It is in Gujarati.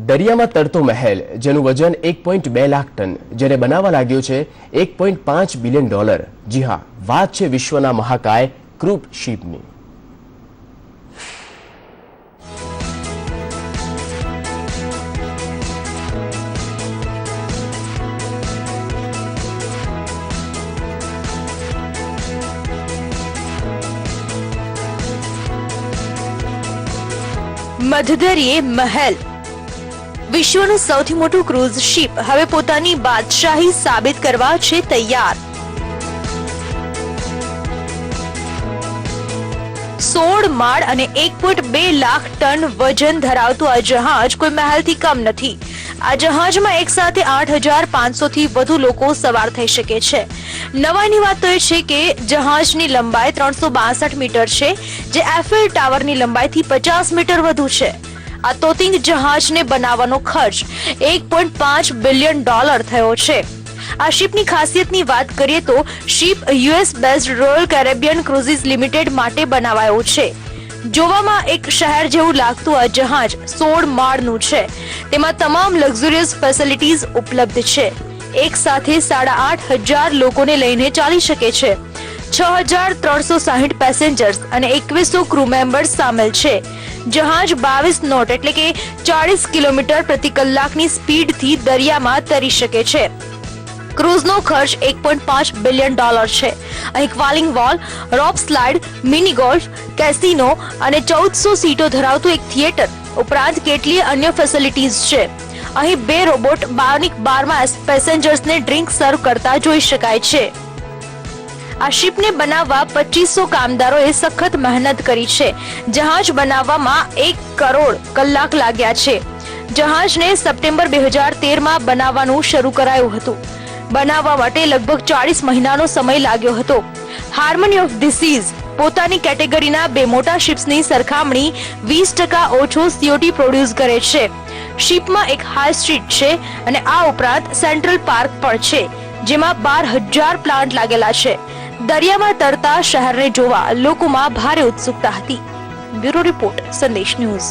દરિયામાં તરતો મહેલ જેનું વજન 1.2 લાખ ટન, જેને બનાવવા લાગ્યો છે $1.5 બિલિયન. જી હા, વાત છે વિશ્વના મહાકાય ક્રૂઝ શિપની. મધદરિયે મહેલ. વિશ્વનું સૌથી મોટું ક્રૂઝ શિપ હવે પોતાની બાદશાહી સાબિત કરવા છે તૈયાર. 16 માળ અને 1.2 લાખ ટન વજન ધરાવતું આ જહાજ કોઈ મહેલથી કમ નથી. આ જહાજમાં એક સાથે 8,500 થી વધુ લોકો સવાર થઈ શકે છે. નવાઈની વાત તો એ છે કે જહાજની લંબાઈ 362 મીટર છે, જે એફેલ ટાવરની લંબાઈથી 50 મીટર વધુ છે. આ તોતિંગ જહાજને બનાવવાનો ખર્ચ $1.5 બિલિયન થયો છે. આ શિપની ખાસિયતની વાત કરીએ તો ship US based Royal Caribbean cruises limited માટે બનાવાયો છે. જોવામાં એક શહેર જેવું લાગતું આ જહાજ 16 માળનું છે. તેમાં તમામ લક્ઝુરિયસ ફેસિલિટીઝ ઉપલબ્ધ છે. એક સાથે 8,500 લોકોને લઈને ચાલી શકે છે. 6,360 પેસેન્જર્સ અને 2100 ક્રૂ મેમ્બર્સ સામેલ છે. જહાજ 22 નોટ એટલે કે 40 કિલોમીટર પ્રતિ કલાકની સ્પીડથી દરિયામાં તરી શકે છે. ક્રૂઝનો ખર્ચ $1.5 બિલિયન છે. અહીં ક્વાલિંગ વોલ, રોપ સ્લાઇડ, મિની ગોલ્ફ, કેસિનો અને 1400 સીટો ધરાવતું એક થિયેટર ઉપરાંત કેટલીય અન્ય ફેસિલિટીઝ છે. અહીં 2 રોબોટ બારની બારમાં પેસેન્જર્સને ડ્રિંક સર્વ કરતા જોઈ શકાય છે. આ શિપને બનાવવા 2500 કામદારોએ સખત મહેનત કરી છે. જહાજ બનાવવામાં 1 કરોડ કલાક લાગ્યા છે. જહાજને સપ્ટેમ્બર 2013માં બનાવવાનું શરૂ કરાયું હતું. બનાવવા માટે લગભગ 40 મહિનાનો સમય લાગ્યો હતો. હાર્મની ઓફ ધ સીઝ પોતાની કેટેગરીના 2 મોટા શિપ્સની સરખામણી 20% ઓછો CO2 પ્રોડ્યુસ કરે છે. શિપમાં એક હાઈ સ્ટ્રીટ છે અને આ ઉપરાંત સેન્ટ્રલ પાર્ક પણ છે, જેમાં 12,000 પ્લાન્ટ લાગેલા છે. દરિયામાં તરતા શહેરને જોવા લોકોમાં ભારે ઉત્સુકતા હતી. બ્યુરો રિપોર્ટ, સંદેશ ન્યૂઝ.